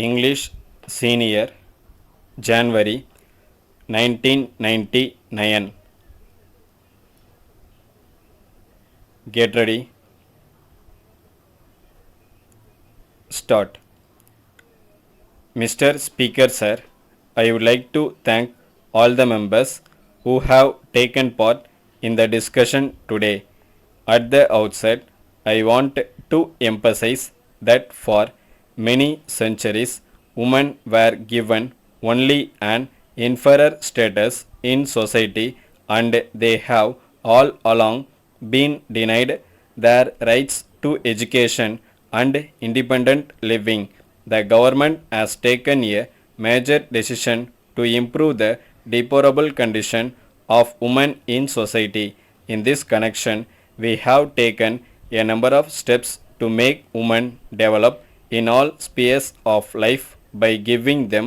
English Senior, January 1999. Get ready, start. Mr. Speaker, sir, I would like to thank all the members who have taken part in the discussion today. At the outset, I want to emphasize that for many centuries, women were given only an inferior status in society and they have all along been denied their rights to education and independent living. The government has taken a major decision to improve the deplorable condition of women in society. In this connection, we have taken a number of steps to make women develop in all spheres of life by giving them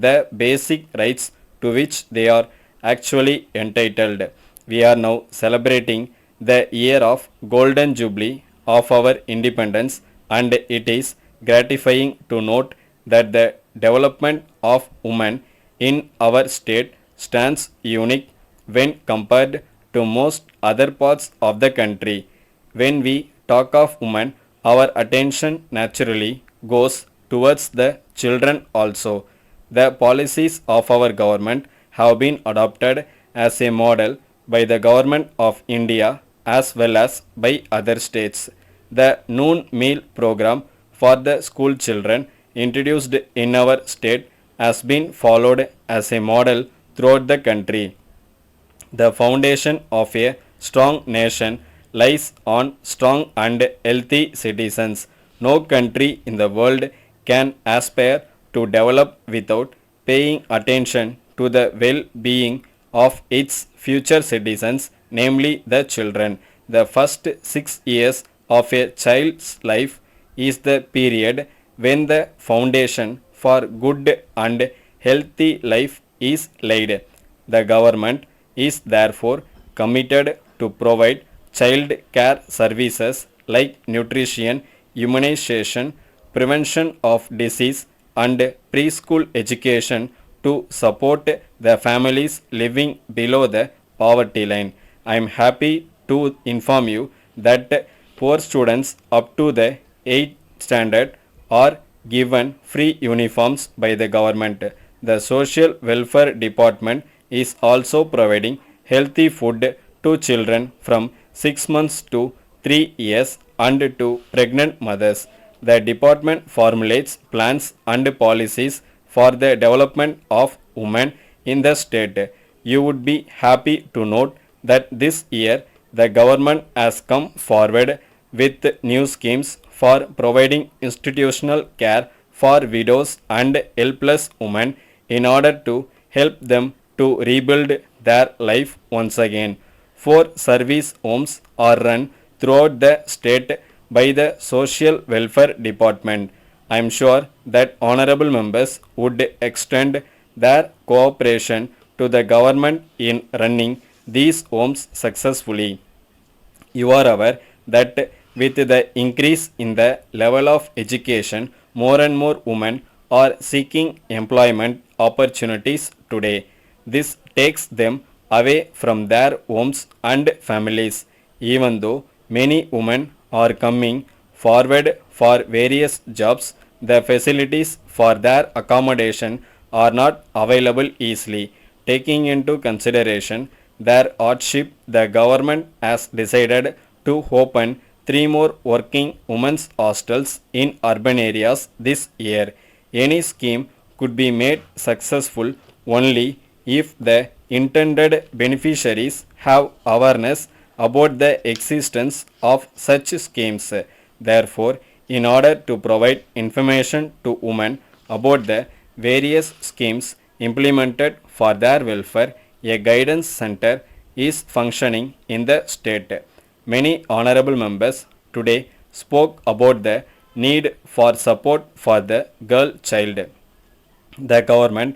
the basic rights to which they are actually entitled. We are now celebrating the year of Golden Jubilee of our independence, and it is gratifying to note that the development of women in our state stands unique when compared to most other parts of the country. When we talk of women, our attention naturally goes towards the children also. The policies of our government have been adopted as a model by the government of India as well as by other states. The noon meal program for the school children introduced in our state has been followed as a model throughout the country. The foundation of a strong nation lies on strong and healthy citizens. No country in the world can aspire to develop without paying attention to the well being of its future citizens, namely the children. The first 6 years of a child's life is the period when the foundation for good and healthy life is laid. The government is therefore committed to provide child care services like nutrition, immunization, prevention of disease, and preschool education to support the families living below the poverty line. I am happy to inform you that poor students up to the 8th standard are given free uniforms by the government. The Social Welfare Department is also providing healthy food to children from 6 months to 3 years and to pregnant mothers. The department formulates plans and policies for the development of women in the state. You would be happy to note that this year the government has come forward with new schemes for providing institutional care for widows and helpless women in order to help them to rebuild their life once again. 4 service homes are run throughout the state by the Social Welfare Department. I am sure that honorable members would extend their cooperation to the government in running these homes successfully. You are aware that with the increase in the level of education, more and more women are seeking employment opportunities today. This takes them away from their homes and families. Even though many women are coming forward for various jobs, the facilities for their accommodation are not available easily. Taking into consideration their hardship, the government has decided to open 3 more working women's hostels in urban areas this year. Any scheme could be made successful only if the intended beneficiaries have awareness about the existence of such schemes. Therefore, in order to provide information to women about the various schemes implemented for their welfare, a guidance center is functioning in the state. Many honorable members today spoke about the need for support for the girl child. The government,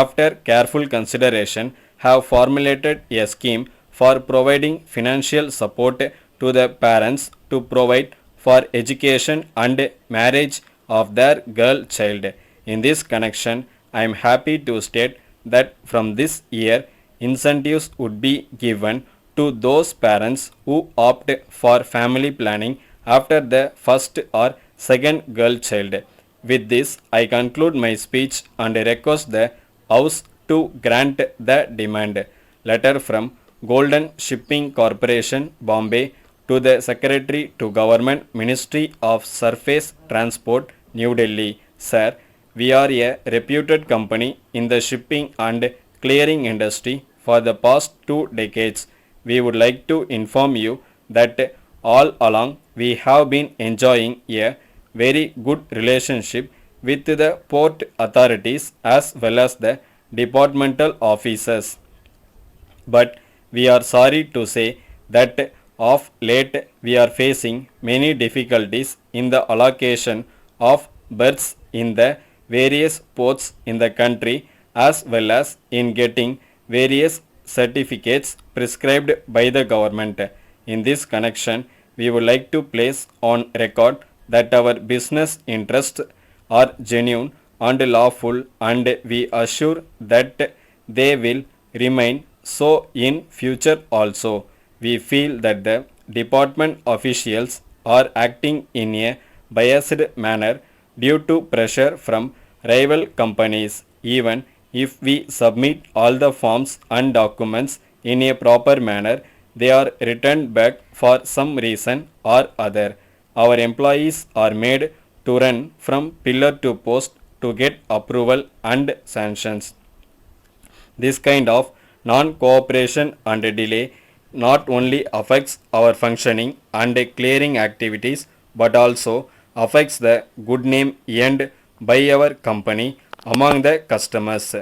after careful consideration, have formulated a scheme for providing financial support to the parents to provide for education and marriage of their girl child. In this connection, I am happy to state that from this year, incentives would be given to those parents who opt for family planning after the first or second girl child. With this, I conclude my speech and request the House to grant the demand. Letter from Golden Shipping Corporation, Bombay, to the Secretary to Government Ministry of Surface Transport, New Delhi. Sir, we are a reputed company in the shipping and clearing industry for the past 2 decades. We would like to inform you that all along we have been enjoying a very good relationship with the port authorities as well as the departmental officers. But we are sorry to say that of late we are facing many difficulties in the allocation of berths in the various ports in the country as well as in getting various certificates prescribed by the government. In this connection, we would like to place on record that our business interests are genuine and lawful, and we assure that they will remain so in future also. We feel that the department officials are acting in a biased manner due to pressure from rival companies. Even if we submit all the forms and documents in a proper manner, they are returned back for some reason or other. Our employees are made to run from pillar to post to get approval and sanctions. This kind of non cooperation and delay not only affects our functioning and clearing activities but also affects the good name earned by our company among the customers.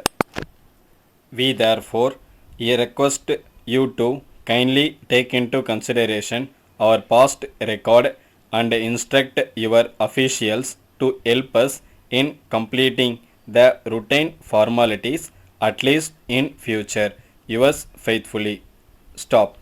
We therefore request you to kindly take into consideration our past record and instruct your officials to help us in completing the routine formalities at least in future. Yours faithfully. Stop.